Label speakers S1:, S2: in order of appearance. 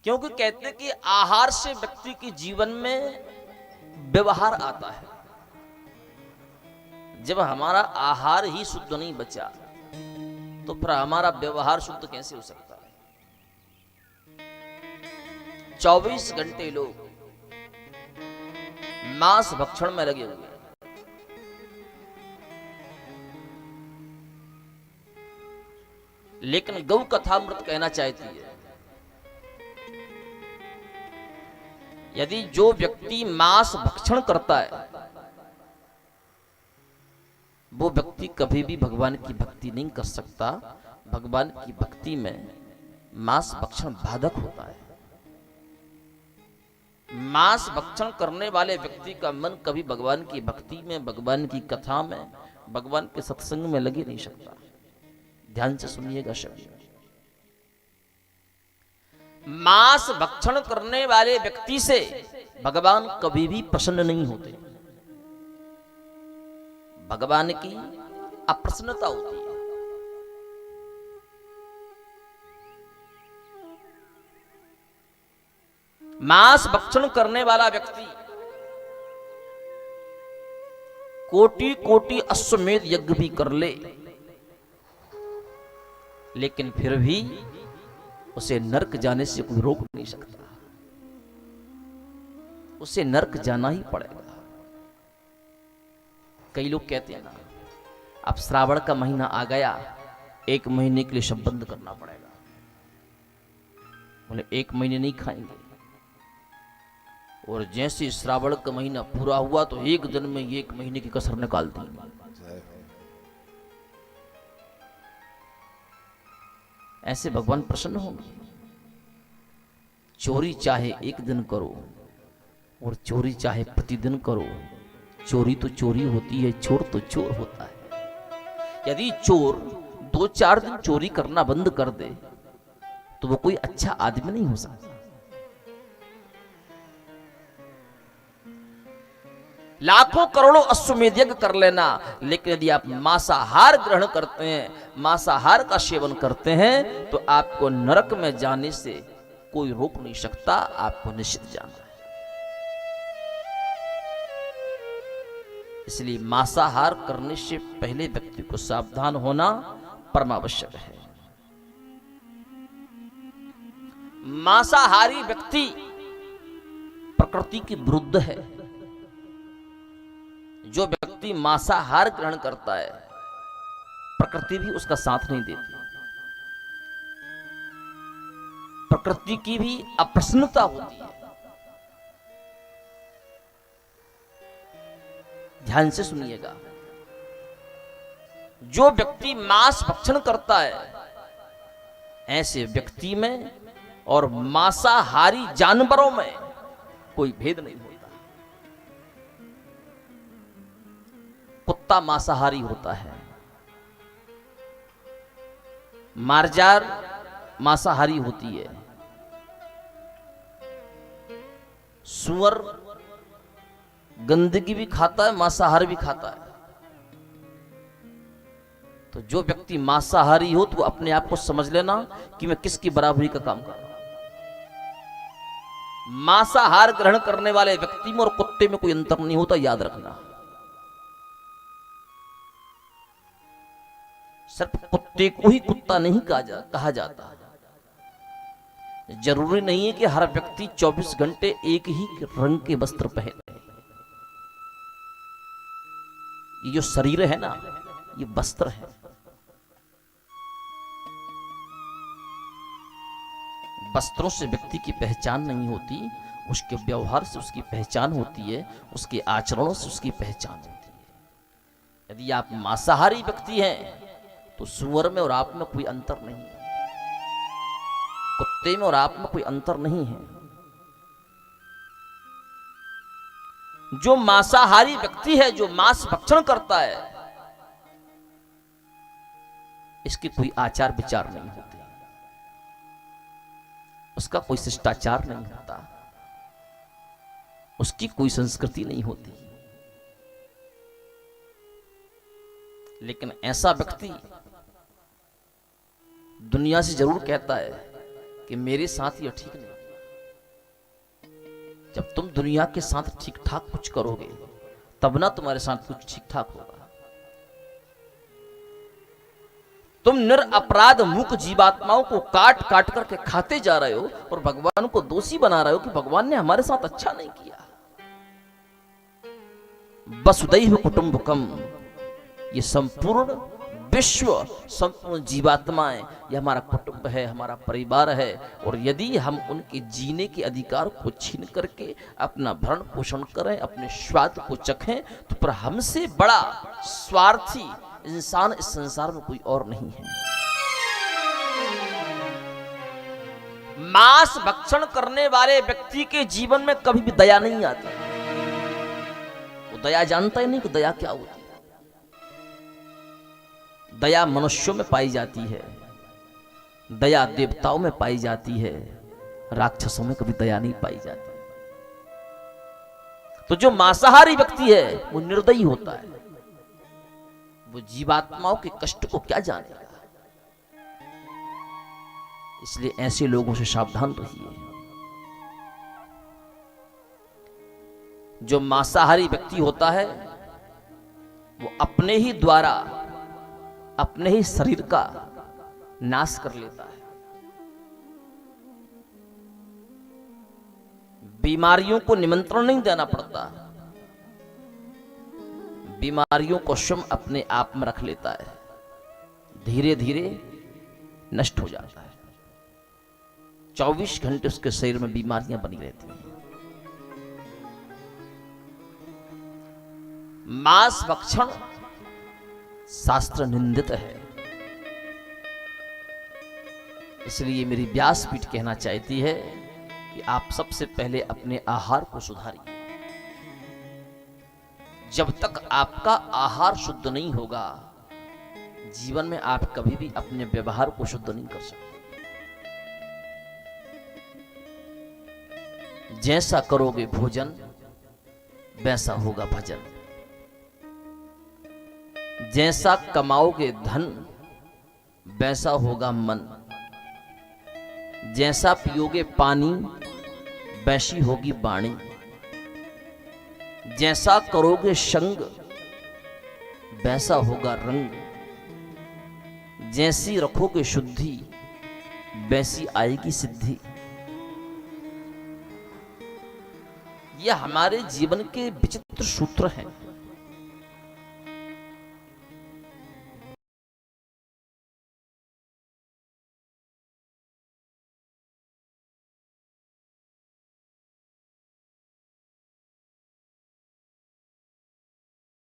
S1: क्योंकि कहते हैं कि आहार से व्यक्ति के जीवन में व्यवहार आता है। जब हमारा आहार ही शुद्ध नहीं बचा तो फिर हमारा व्यवहार शुद्ध कैसे हो सकता है। 24 घंटे लोग मांस भक्षण में लगे हुए हैं। लेकिन गौ कथामृत कहना चाहती है, यदि जो व्यक्ति मांस भक्षण करता है वो व्यक्ति कभी भी भगवान की भक्ति नहीं कर सकता। भगवान की भक्ति में मांस भक्षण बाधक होता है। मांस भक्षण करने वाले व्यक्ति का मन कभी भगवान की भक्ति में, भगवान की कथा में, भगवान के सत्संग में लगे नहीं सकता। ध्यान से सुनिएगा शब्द। मांस भक्षण करने वाले व्यक्ति से भगवान कभी भी प्रसन्न नहीं होते। भगवान की अप्रसन्नता होती है। मांस भक्षण करने वाला व्यक्ति कोटि कोटि अश्वमेध यज्ञ भी कर ले, लेकिन फिर भी उसे नरक जाने से कोई रोक नहीं सकता। उसे नरक जाना ही पड़ेगा। कई लोग कहते हैं ना, अब श्रावण का महीना आ गया, 1 महीने के लिए सब बंद करना पड़ेगा। बोले 1 महीने नहीं खाएंगे, और जैसे श्रावण का महीना पूरा हुआ तो एक दिन में 1 महीने की कसर निकाल देंगे। ऐसे भगवान प्रसन्न होंगे। चोरी चाहे 1 दिन करो और चोरी चाहे प्रतिदिन करो, चोरी तो चोरी होती है, चोर तो चोर होता है। यदि चोर 2-4 दिन चोरी करना बंद कर दे तो वो कोई अच्छा आदमी नहीं हो सकता। लाखों करोड़ों अश्वमेध यज्ञ कर लेना, लेकिन यदि आप मांसाहार ग्रहण करते हैं, मांसाहार का सेवन करते हैं, तो आपको नरक में जाने से कोई रोक नहीं सकता। आपको निश्चित जाना है। इसलिए मांसाहार करने से पहले व्यक्ति को सावधान होना परमावश्यक है। मांसाहारी व्यक्ति प्रकृति के विरुद्ध है। जो व्यक्ति मांसाहार ग्रहण करता है, प्रकृति भी उसका साथ नहीं देती। प्रकृति की भी अप्रसन्नता होती है। ध्यान से सुनिएगा। जो व्यक्ति मांस भक्षण करता है, ऐसे व्यक्ति में और मांसाहारी जानवरों में कोई भेद नहीं होता। कुत्ता मांसाहारी होता है, मार्जार मांसाहारी होती है, सुअर गंदगी भी खाता है, मांसाहार भी खाता है। तो जो व्यक्ति मांसाहारी हो तो अपने आप को समझ लेना कि मैं किसकी बराबरी का काम कर रहा हूं। मांसाहार ग्रहण करने वाले व्यक्ति में और कुत्ते में कोई अंतर नहीं होता, याद रखना। सिर्फ कुत्ते को ही कुत्ता नहीं कहा जाता। जरूरी नहीं है कि हर व्यक्ति 24 घंटे एक ही रंग के वस्त्र पहने। ये जो शरीर है ना, ये वस्त्र है। वस्त्रों से व्यक्ति की पहचान नहीं होती, उसके व्यवहार से उसकी पहचान होती है, उसके आचरणों से उसकी पहचान होती है। यदि आप मांसाहारी व्यक्ति हैं तो सुअर में और आप में कोई अंतर नहीं है, कुत्ते में और आप में कोई अंतर नहीं है। जो मांसाहारी व्यक्ति है, जो मांस भक्षण करता है, इसके कोई आचार विचार नहीं होते, उसका कोई शिष्टाचार नहीं होता, उसकी कोई संस्कृति नहीं होती। लेकिन ऐसा व्यक्ति दुनिया से जरूर कहता है कि मेरे साथ यह ठीक नहीं। जब तुम दुनिया के साथ ठीक ठाक कुछ करोगे तब ना तुम्हारे साथ कुछ ठीक ठाक होगा। तुम निरअपराध मूक जीवात्माओं को काट काट करके खाते जा रहे हो और भगवान को दोषी बना रहे हो कि भगवान ने हमारे साथ अच्छा नहीं किया। वसुदैव कुटुंबकम, ये संपूर्ण विश्व, संपूर्ण जीवात्माएं, ये हमारा कुटुंब है, हमारा परिवार है। और यदि हम उनके जीने के अधिकार को छीन करके अपना भरण पोषण करें, अपने स्वाद को चखें, तो पर हमसे बड़ा स्वार्थी इंसान इस संसार में कोई और नहीं है। मांस भक्षण करने वाले व्यक्ति के जीवन में कभी भी दया नहीं आती। वो दया जानता ही नहीं कि दया क्या होती है। दया मनुष्यों में पाई जाती है, दया देवताओं में पाई जाती है, राक्षसों में कभी दया नहीं पाई जाती। तो जो मांसाहारी व्यक्ति है वो निर्दयी होता है, वो जीवात्माओं के कष्ट को क्या जानेगा। इसलिए ऐसे लोगों से सावधान रहिए। जो मांसाहारी व्यक्ति होता है वो अपने ही द्वारा अपने ही शरीर का नाश कर लेता है। बीमारियों को निमंत्रण नहीं देना पड़ता, बीमारियों को स्वयं अपने आप में रख लेता है, धीरे धीरे नष्ट हो जाता है। 24 घंटे उसके शरीर में बीमारियां बनी रहती हैं। मांस भक्षण शास्त्र निंदित है। इसलिए मेरी व्यासपीठ कहना चाहती है कि आप सबसे पहले अपने आहार को सुधारिए। जब तक आपका आहार शुद्ध नहीं होगा, जीवन में आप कभी भी अपने व्यवहार को शुद्ध नहीं कर सकते। जैसा करोगे भोजन वैसा होगा भजन, जैसा कमाओगे धन वैसा होगा मन, जैसा पियोगे पानी वैसी होगी वाणी, जैसा करोगे संग वैसा होगा रंग, जैसी रखोगे शुद्धि वैसी आएगी सिद्धि। यह हमारे जीवन के विचित्र सूत्र हैं।